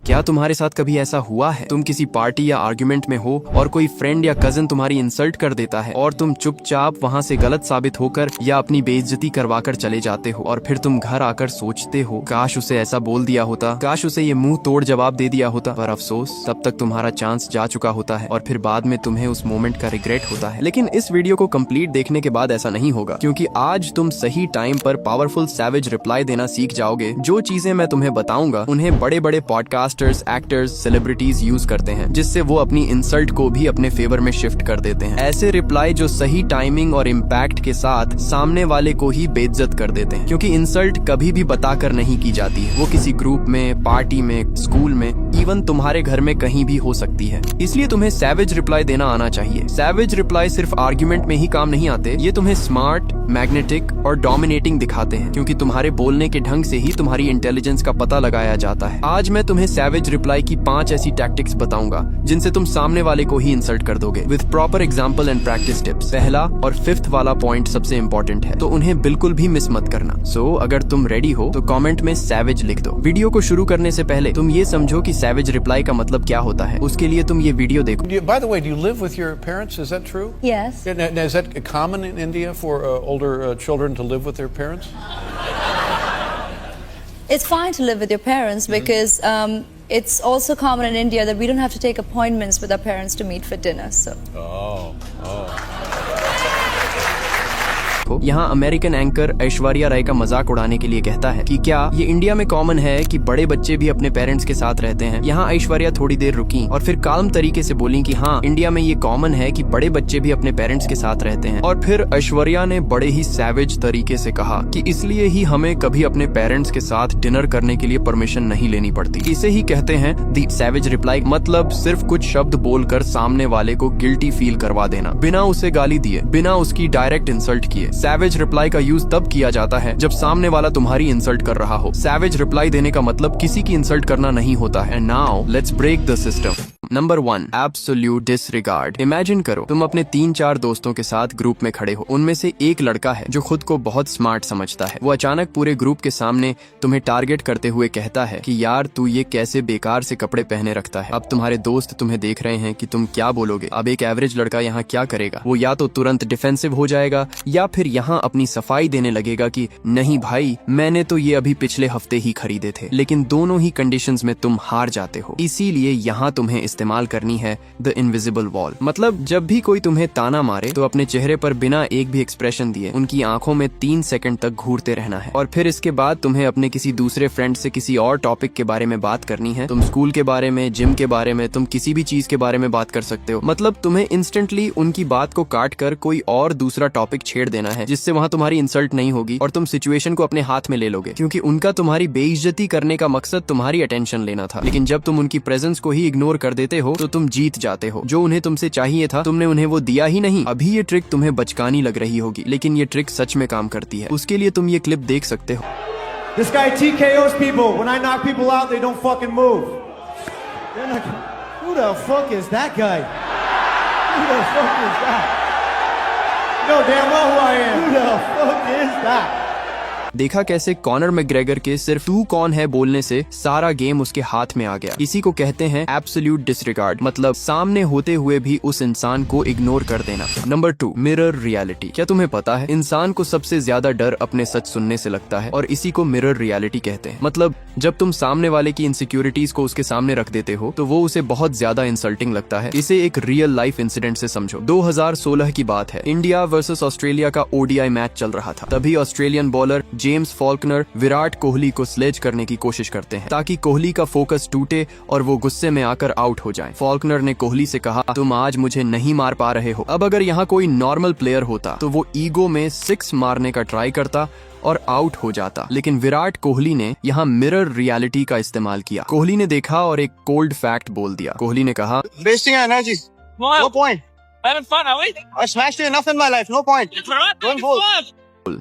क्या तुम्हारे साथ कभी ऐसा हुआ है? तुम किसी पार्टी या आर्ग्यूमेंट में हो और कोई फ्रेंड या कजन तुम्हारी इंसल्ट कर देता है और तुम चुपचाप वहाँ से गलत साबित होकर या अपनी बेइज्जती करवाकर चले जाते हो और फिर तुम घर आकर सोचते हो काश उसे ऐसा बोल दिया होता, काश उसे ये मुंह तोड़ जवाब दे दिया होता। पर अफसोस, तब तक तुम्हारा चांस जा चुका होता है और फिर बाद में तुम्हें उस मोमेंट का रिग्रेट होता है। लेकिन इस वीडियो को कंप्लीट देखने के बाद ऐसा नहीं होगा, क्योंकि आज तुम सही टाइम पर पावरफुल सैवेज रिप्लाई देना सीख जाओगे। जो चीजें मैं तुम्हें बताऊंगा उन्हें बड़े बड़े पॉडकास्टर्स, एक्टर्स, सेलिब्रिटीज यूज करते हैं, जिससे वो अपनी इंसल्ट को भी अपने फेवर में शिफ्ट कर देते हैं। ऐसे रिप्लाई जो सही टाइमिंग और इम्पैक्ट के साथ सामने वाले को ही बेइज्जत कर देते हैं, क्योंकि इंसल्ट कभी भी बताकर नहीं की जाती है। वो किसी ग्रुप में, पार्टी में, स्कूल में, इवन तुम्हारे घर में कहीं भी हो सकती है। इसलिए तुम्हें सैवेज रिप्लाई देना आना चाहिए। सैवेज रिप्लाई सिर्फ आर्ग्यूमेंट में ही काम नहीं आते, ये तुम्हें स्मार्ट, मैग्नेटिक और डोमिनेटिंग दिखाते हैं, क्योंकि तुम्हारे बोलने के ढंग से ही तुम्हारी इंटेलिजेंस का पता लगाया जाता है। आज मैं तुम्हें सैवेज रिप्लाई की 5 ऐसी टैक्टिक्स बताऊंगा जिनसे तुम सामने वाले को ही इंसल्ट कर दोगे, with proper example and practice tips. पहला और 5th वाला पॉइंट सबसे इंपॉर्टेंट है, तो उन्हें बिल्कुल भी मिस मत करना। सो अगर तुम रेडी हो तो कमेंट में सैवेज लिख दो। वीडियो को शुरू करने से पहले तुम ये समझो कि सैवेज रिप्लाई का मतलब क्या होता है। उसके लिए तुम ये वीडियो देखो। By the way, do you live with your parents? Is that true? Yes. Now, is that common in India for older children to live with their parents? It's fine to live with your parents because it's also common in India that we don't have to take appointments with our parents to meet for dinner. So. Oh. यहाँ American anchor Aishwarya Rai का मजाक उड़ाने के लिए कहता है कि क्या ये इंडिया में कॉमन है कि बड़े बच्चे भी अपने पेरेंट्स के साथ रहते हैं। यहाँ ऐश्वर्या थोड़ी देर रुकी और फिर काल्म तरीके से बोली कि हाँ, इंडिया में ये कॉमन है कि बड़े बच्चे भी अपने पेरेंट्स के साथ रहते हैं। और फिर ऐश्वर्या ने बड़े ही सैवेज तरीके से कहा कि इसलिए ही हमें कभी अपने पेरेंट्स के साथ डिनर करने के लिए परमिशन नहीं लेनी पड़ती। इसे ही कहते हैं दी सैवेज रिप्लाई, मतलब सिर्फ कुछ शब्द बोलकर सामने वाले को गिल्टी फील करवा देना, बिना उसे गाली दिए, बिना उसकी डायरेक्ट इंसल्ट किए। सैवेज रिप्लाई का यूज तब किया जाता है जब सामने वाला तुम्हारी इंसल्ट कर रहा हो। सैवेज रिप्लाई देने का मतलब किसी की इंसल्ट करना नहीं होता है। Now let's break the system. Number 1, absolute disregard. Imagine करो तुम अपने 3-4 दोस्तों के साथ ग्रुप में खड़े हो। उनमें से एक लड़का है जो खुद को बहुत स्मार्ट समझता है। वो अचानक पूरे ग्रुप के सामने तुम्हें टारगेट करते हुए कहता है कि यार तू ये कैसे बेकार से कपड़े पहने रखता है। अब तुम्हारे दोस्त तुम्हें देख रहे हैं कि तुम क्या बोलोगे। अब एक एवरेज लड़का यहाँ क्या करेगा? वो या तो तुरंत डिफेंसिव हो जाएगा या फिर यहाँ अपनी सफाई देने लगेगा कि नहीं भाई, मैंने तो ये अभी पिछले हफ्ते ही खरीदे थे। लेकिन दोनों ही कंडीशंस में तुम हार जाते हो। इसीलिए यहाँ तुम्हें इस्तेमाल करनी है द इनविजिबल वॉल। मतलब जब भी कोई तुम्हें ताना मारे तो अपने चेहरे पर बिना एक भी एक्सप्रेशन दिए उनकी आंखों में 3 सेकंड तक घूरते रहना है। और फिर इसके बाद तुम्हें अपने किसी दूसरे फ्रेंड से किसी और टॉपिक के बारे में बात करनी है। तुम स्कूल के बारे में, जिम के बारे में, तुम किसी भी चीज के बारे में बात कर सकते हो। मतलब तुम्हें इंस्टेंटली उनकी बात को काट कर कोई और दूसरा टॉपिक छेड़ देना है, जिससे वहाँ तुम्हारी इंसल्ट नहीं होगी और तुम सिचुएशन को अपने हाथ में ले लोगे, क्योंकि उनका तुम्हारी बेइज्जती करने का मकसद तुम्हारी अटेंशन लेना था। लेकिन जब तुम उनकी प्रेजेंस को ही इग्नोर कर देते हो तो तुम जीत जाते हो। जो उन्हें तुमसे चाहिए था तुमने उन्हें वो दिया ही नहीं। अभी ये ट्रिक तुम्हें बचकानी लग रही होगी, लेकिन ये ट्रिक सच में काम करती है। उसके लिए तुम ये क्लिप देख सकते हो। This guy TKOs people. When I knock people out, they don't fucking move. They're like, who the fuck is that guy? Who the fuck is that? You know damn well who I am. Who the fuck is that? देखा कैसे Conor McGregor के सिर्फ तू कौन है बोलने से सारा गेम उसके हाथ में आ गया। इसी को कहते हैं एब्सोल्यूट डिसरिगार्ड, मतलब सामने होते हुए भी उस इंसान को इग्नोर कर देना। Number 2, mirror reality. क्या तुम्हें पता है इंसान को सबसे ज्यादा डर अपने सच सुनने से लगता है और इसी को मिरर रियलिटी कहते हैं। मतलब जब तुम सामने वाले की इनसिक्योरिटीज को उसके सामने रख देते हो तो वो उसे बहुत ज्यादा इंसल्टिंग लगता है। इसे एक रियल लाइफ इंसिडेंट से समझो। 2016 की बात है, इंडिया वर्सेस ऑस्ट्रेलिया का ODI मैच चल रहा था। तभी Australian bowler James Faulkner Virat Kohli को स्लेज करने की कोशिश करते हैं ताकि कोहली का फोकस टूटे और वो गुस्से में आकर आउट हो जाएं। फॉल्कनर ने कोहली से कहा, तुम आज मुझे नहीं मार पा रहे हो। अब अगर यहाँ कोई नॉर्मल प्लेयर होता तो वो ईगो में 6 मारने का ट्राई करता और आउट हो जाता। लेकिन विराट कोहली ने यहाँ मिरर रियलिटी का इस्तेमाल किया। कोहली ने देखा और एक कोल्ड फैक्ट बोल दिया। कोहली ने कहा, Wasting energy. No point. Having fun, are we? I smashed you enough in my life. No point. It's alright. Don't It's fool. fun.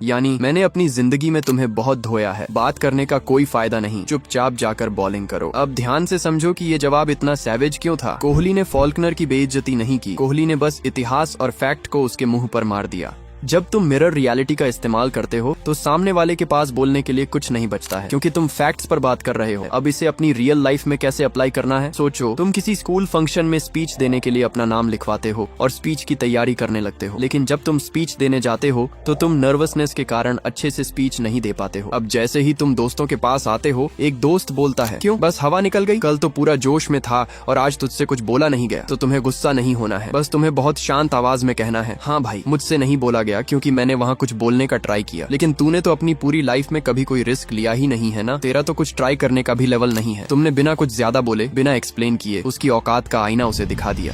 यानी मैंने अपनी जिंदगी में तुम्हें बहुत धोया है, बात करने का कोई फायदा नहीं, चुपचाप जाकर बॉलिंग करो। अब ध्यान से समझो कि ये जवाब इतना सैवेज क्यों था। कोहली ने फॉल्कनर की बेइज्जती नहीं की, कोहली ने बस इतिहास और फैक्ट को उसके मुंह पर मार दिया। जब तुम मिरर रियलिटी का इस्तेमाल करते हो तो सामने वाले के पास बोलने के लिए कुछ नहीं बचता है, क्योंकि तुम फैक्ट्स पर बात कर रहे हो। अब इसे अपनी रियल लाइफ में कैसे अप्लाई करना है सोचो। तुम किसी स्कूल फंक्शन में स्पीच देने के लिए अपना नाम लिखवाते हो और स्पीच की तैयारी करने लगते हो, लेकिन जब तुम स्पीच देने जाते हो तो तुम नर्वसनेस के कारण अच्छे से स्पीच नहीं दे पाते हो। अब जैसे ही तुम दोस्तों के पास आते हो, एक दोस्त बोलता है, क्यों बस हवा निकल गई, कल तो पूरा जोश में था और आज तुझसे कुछ बोला नहीं गया। तो तुम्हें गुस्सा नहीं होना है, बस तुम्हें बहुत शांत आवाज में कहना है, हाँ भाई मुझसे नहीं बोला गया क्योंकि मैंने वहाँ कुछ बोलने का ट्राई किया, लेकिन तूने तो अपनी पूरी लाइफ में कभी कोई रिस्क लिया ही नहीं है ना, तेरा तो कुछ ट्राई करने का भी लेवल नहीं है। तुमने बिना कुछ ज्यादा बोले, बिना एक्सप्लेन किए उसकी औकात का आईना उसे दिखा दिया।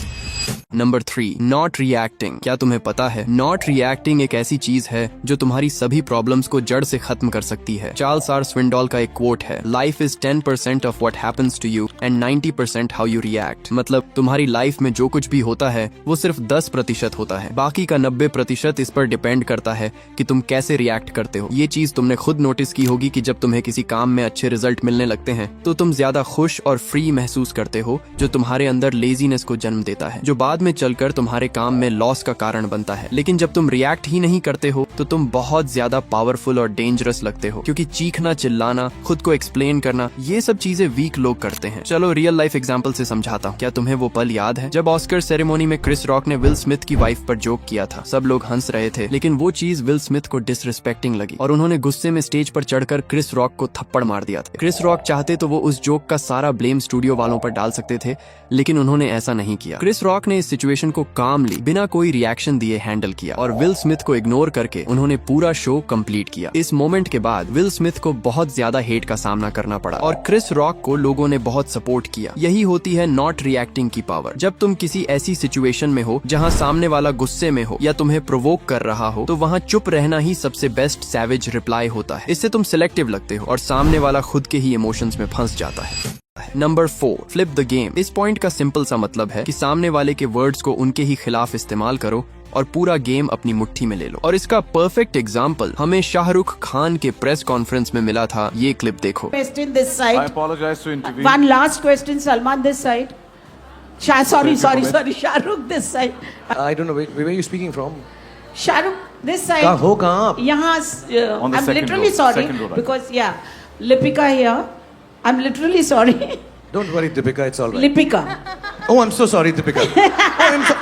Number 3, not reacting. क्या तुम्हें पता है नॉट रिएक्टिंग एक ऐसी चीज है जो तुम्हारी सभी प्रॉब्लम्स को जड़ से खत्म कर सकती है। चार्ल्स आर स्विंडोल का एक कोट है, life is 10% of what happens to you and 90% how you react. मतलब तुम्हारी लाइफ में जो कुछ भी होता है वो सिर्फ 10% होता है, बाकी का 90% इस पर डिपेंड करता है कि तुम कैसे रिएक्ट करते हो। ये चीज तुमने खुद नोटिस की होगी कि जब तुम्हें किसी काम में अच्छे रिजल्ट मिलने लगते हैं तो तुम ज्यादा खुश और फ्री महसूस करते हो, जो तुम्हारे अंदर लेजीनेस को जन्म देता है, जो बाद में चलकर तुम्हारे काम में लॉस का कारण बनता है। लेकिन जब तुम रिएक्ट ही नहीं करते हो तो तुम बहुत ज्यादा पावरफुल और डेंजरस लगते हो, क्योंकि चीखना, चिल्लाना, खुद को एक्सप्लेन करना, ये सब चीजें वीक लोग करते हैं। चलो रियल लाइफ एग्जांपल से समझाता हूँ। क्या तुम्हें वो पल याद है जब ऑस्कर सेरेमोनी में क्रिस रॉक ने विल स्मिथ की वाइफ पर जोक किया था? सब लोग हंस रहे थे, लेकिन वो चीज विल स्मिथ को डिसरिस्पेक्टिंग लगी और उन्होंने गुस्से में स्टेज पर चढ़कर क्रिस रॉक को थप्पड़ मार दिया था। क्रिस रॉक चाहते तो वो उस जोक का सारा ब्लेम स्टूडियो वालों पर डाल सकते थे, लेकिन उन्होंने ऐसा नहीं किया। क्रिस रॉक ने इस सिचुएशन को कामली, बिना कोई रिएक्शन दिए हैंडल किया और विल स्मिथ को इग्नोर करके उन्होंने पूरा शो कंप्लीट किया। इस मोमेंट के बाद विल स्मिथ को बहुत ज्यादा हेट का सामना करना पड़ा और क्रिस रॉक को लोगों ने बहुत सपोर्ट किया। यही होती है नॉट रिएक्टिंग की पावर। जब तुम किसी ऐसी सिचुएशन में हो जहां सामने वाला गुस्से में हो या तुम्हें प्रोवोक कर रहा हो, तो वहां चुप रहना ही सबसे बेस्ट सैवेज रिप्लाई होता है। इससे तुम सिलेक्टिव लगते हो और सामने वाला खुद के ही इमोशंस में फंस जाता है। Number 4, flip the game. इस पॉइंट का सिंपल सा मतलब है कि सामने वाले के वर्ड्स को उनके ही खिलाफ इस्तेमाल करो और पूरा गेम अपनी मुट्ठी में ले लो। और इसका परफेक्ट एग्जाम्पल हमें शाहरुख खान के प्रेस कॉन्फ्रेंस में मिला था। ये क्लिप देखो। Question this side. I apologize to intervene. One last question, Salman this side. Sorry, Shahrukh this side. I don't know, where are you speaking from? Shahrukh this side. कहाँ आप? यहाँ, On the I'm second literally row, sorry second row, right. because Lipika here. I'm literally sorry. Don't worry, Deepika, it's all right. Lipika. Oh, I'm so sorry, Deepika. Oh, I'm so...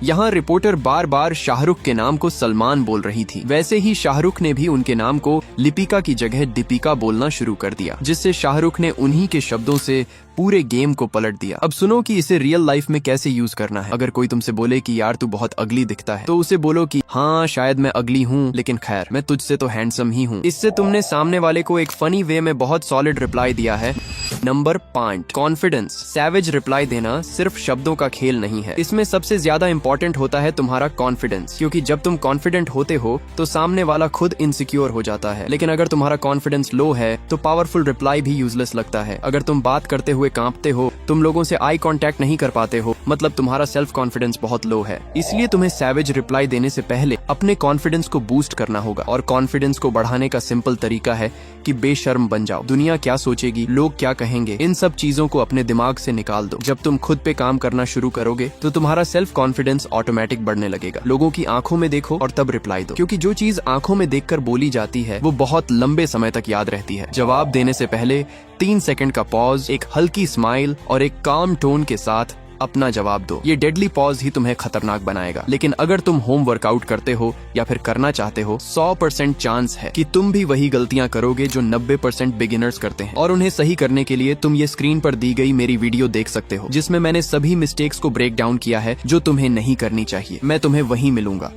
यहाँ reporter बार बार शाहरुख के नाम को सलमान बोल रही थी, वैसे ही शाहरुख ने भी उनके नाम को लिपिका की जगह दीपिका बोलना शुरू कर दिया, जिससे शाहरुख ने उन्हीं के शब्दों से पूरे गेम को पलट दिया। अब सुनो कि इसे रियल लाइफ में कैसे यूज करना है। अगर कोई तुमसे बोले कि यार तू बहुत अगली दिखता है, तो उसे बोलो कि हाँ शायद मैं अगली हूँ, लेकिन खैर मैं तुझसे तो हैंडसम ही हूँ। इससे तुमने सामने वाले को एक फनी वे में बहुत सॉलिड रिप्लाई दिया है। Number 5, confidence. सैवेज रिप्लाई देना सिर्फ शब्दों का खेल नहीं है, इसमें सबसे ज्यादा इंपॉर्टेंट होता है तुम्हारा कॉन्फिडेंस, क्योंकि जब तुम कॉन्फिडेंट होते हो तो सामने वाला खुद इनसिक्योर हो जाता है। लेकिन अगर तुम्हारा कॉन्फिडेंस लो है तो पावरफुल रिप्लाई भी यूजलेस लगता है। अगर तुम बात करते हुए कांपते हो, तुम लोगों से आई कांटेक्ट नहीं कर पाते हो, मतलब तुम्हारा सेल्फ कॉन्फिडेंस बहुत लो है। इसलिए तुम्हें सैवेज रिप्लाई देने से पहले अपने कॉन्फिडेंस को बूस्ट करना होगा, और कॉन्फिडेंस को बढ़ाने का सिंपल तरीका है कि बेशर्म बन जाओ। दुनिया क्या सोचेगी, लोग क्या कहेंगे, इन सब चीजों को अपने दिमाग से निकाल दो। जब तुम खुद पे काम करना शुरू करोगे तो तुम्हारा सेल्फ कॉन्फिडेंस ऑटोमेटिक बढ़ने लगेगा। लोगों की आंखों में देखो और तब रिप्लाई दो, क्योंकि जो चीज आंखों में देखकर बोली जाती है वो बहुत लंबे समय तक याद रहती है। जवाब देने से पहले 3 सेकंड का पॉज, एक हल्की स्माइल और एक काम टोन के साथ अपना जवाब दो। ये डेडली पॉज ही तुम्हें खतरनाक बनाएगा। लेकिन अगर तुम होम वर्कआउट करते हो या फिर करना चाहते हो, 100% चांस है कि तुम भी वही गलतियां करोगे जो 90% बिगिनर्स करते हैं। और उन्हें सही करने के लिए तुम ये स्क्रीन पर दी गई मेरी वीडियो देख सकते हो, जिसमें मैंने सभी मिस्टेक्स को ब्रेक डाउन किया है जो तुम्हें नहीं करनी चाहिए। मैं तुम्हें वहीं मिलूंगा।